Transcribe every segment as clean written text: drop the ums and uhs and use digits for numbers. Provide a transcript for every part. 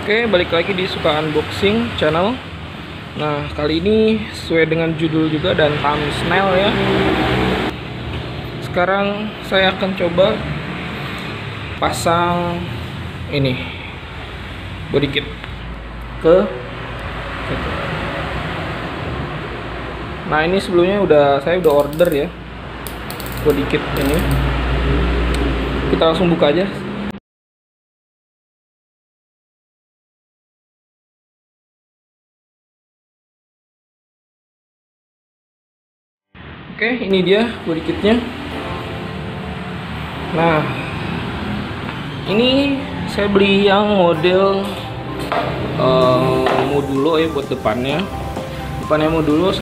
Oke, balik lagi di Suka Unboxing channel. Nah, kali ini sesuai dengan judul juga dan thumbnail ya. Sekarang saya akan coba pasang ini Bodykit ke gitu. Nah, ini sebelumnya saya udah order ya Bodykit ini. Kita langsung buka aja. Oke, ini dia Bodykitnya. Nah, ini saya beli yang model modulo ya, buat depannya modulo.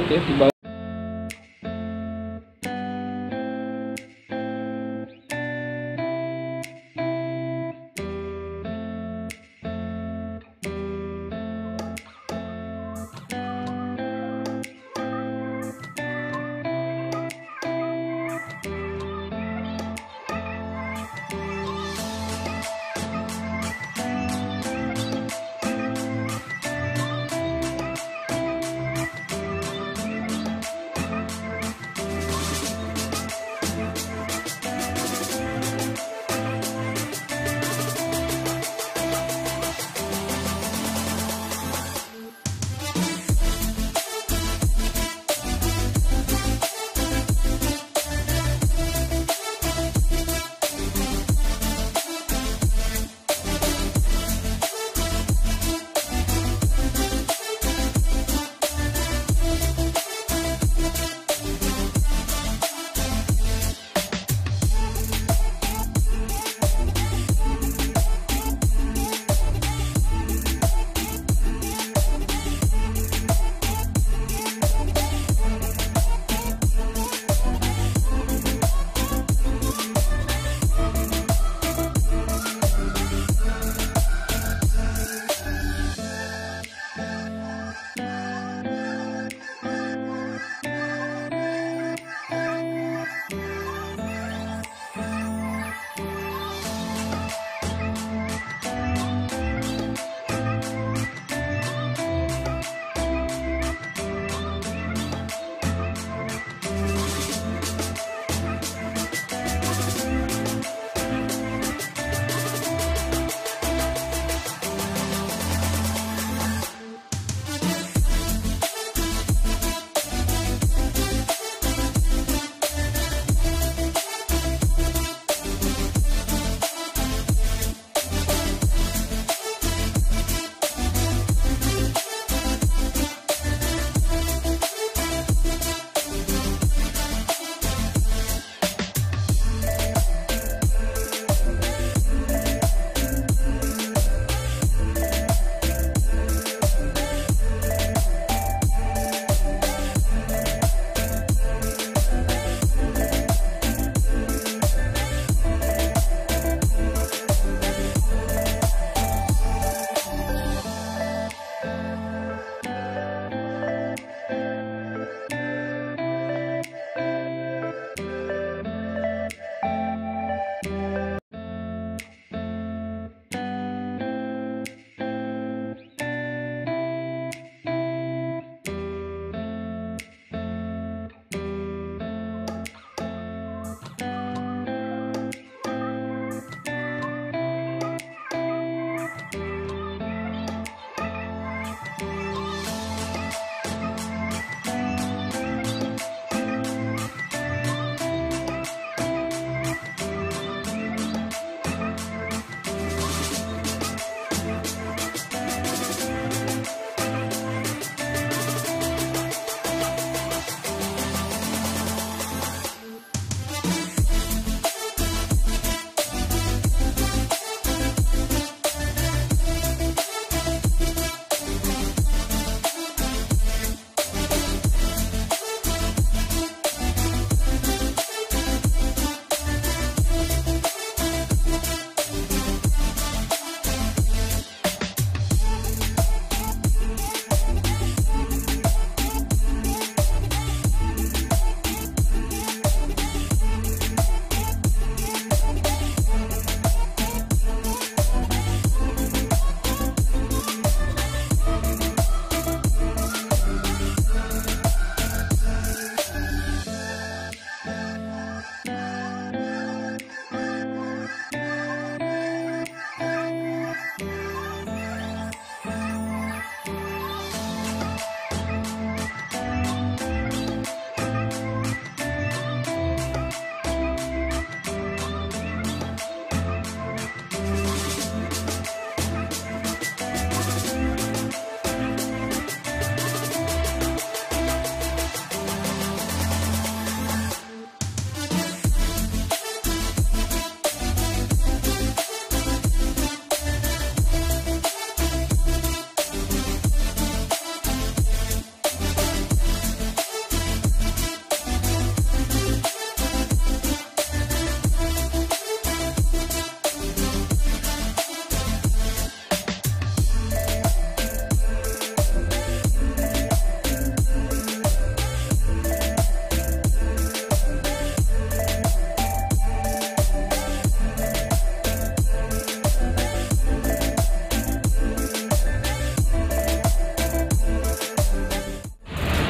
Oke, di bawah.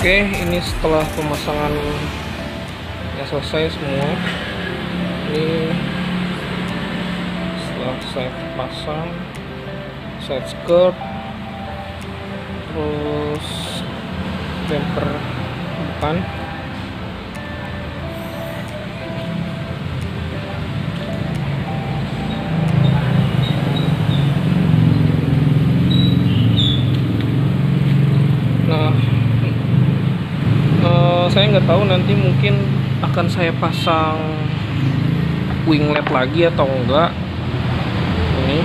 Oke, ini setelah pemasangan ya selesai semua. Ini setelah saya pasang side skirt, terus bumper depan, nah saya nggak tahu nanti mungkin akan saya pasang winglet lagi atau enggak. Ini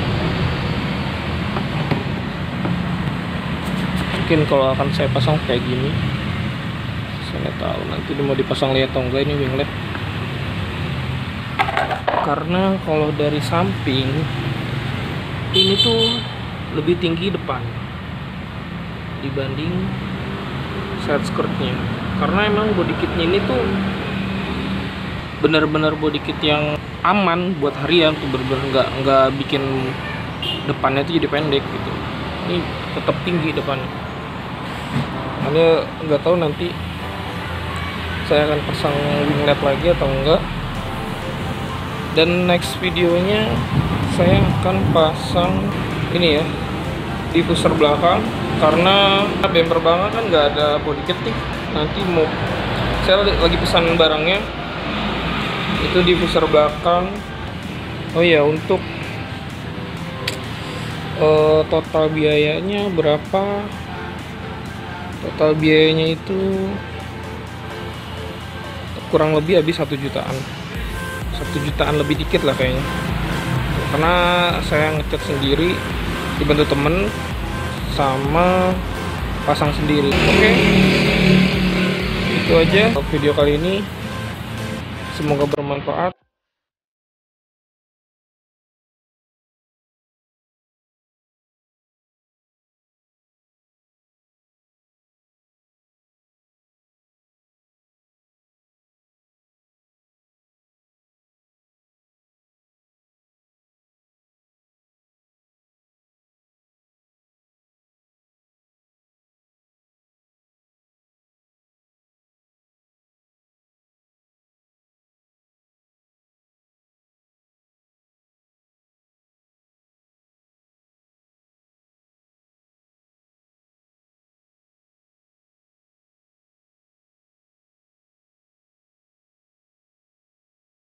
mungkin kalau akan saya pasang kayak gini, saya nggak tahu nanti mau dipasang lagi atau enggak ini winglet, karena kalau dari samping ini tuh lebih tinggi depan dibanding side skirtnya, karena emang bodykitnya ini tuh benar-benar bodykit yang aman buat harian tuh, bener-bener nggak bikin depannya tuh jadi pendek gitu. Ini tetap tinggi depannya. Makanya nggak tahu nanti saya akan pasang winglet lagi atau enggak. Dan next videonya saya akan pasang ini ya, diffuser belakang, karena bumper belakang kan nggak ada bodykit nih. Nanti mau saya lagi pesan barangnya itu diffuser belakang. Oh ya, untuk total biayanya berapa? Total biayanya itu kurang lebih habis 1 jutaan. 1 jutaan lebih dikit lah kayaknya, karena saya ngecat sendiri, dibantu temen sama pasang sendiri. Oke, itu aja video kali ini, semoga bermanfaat.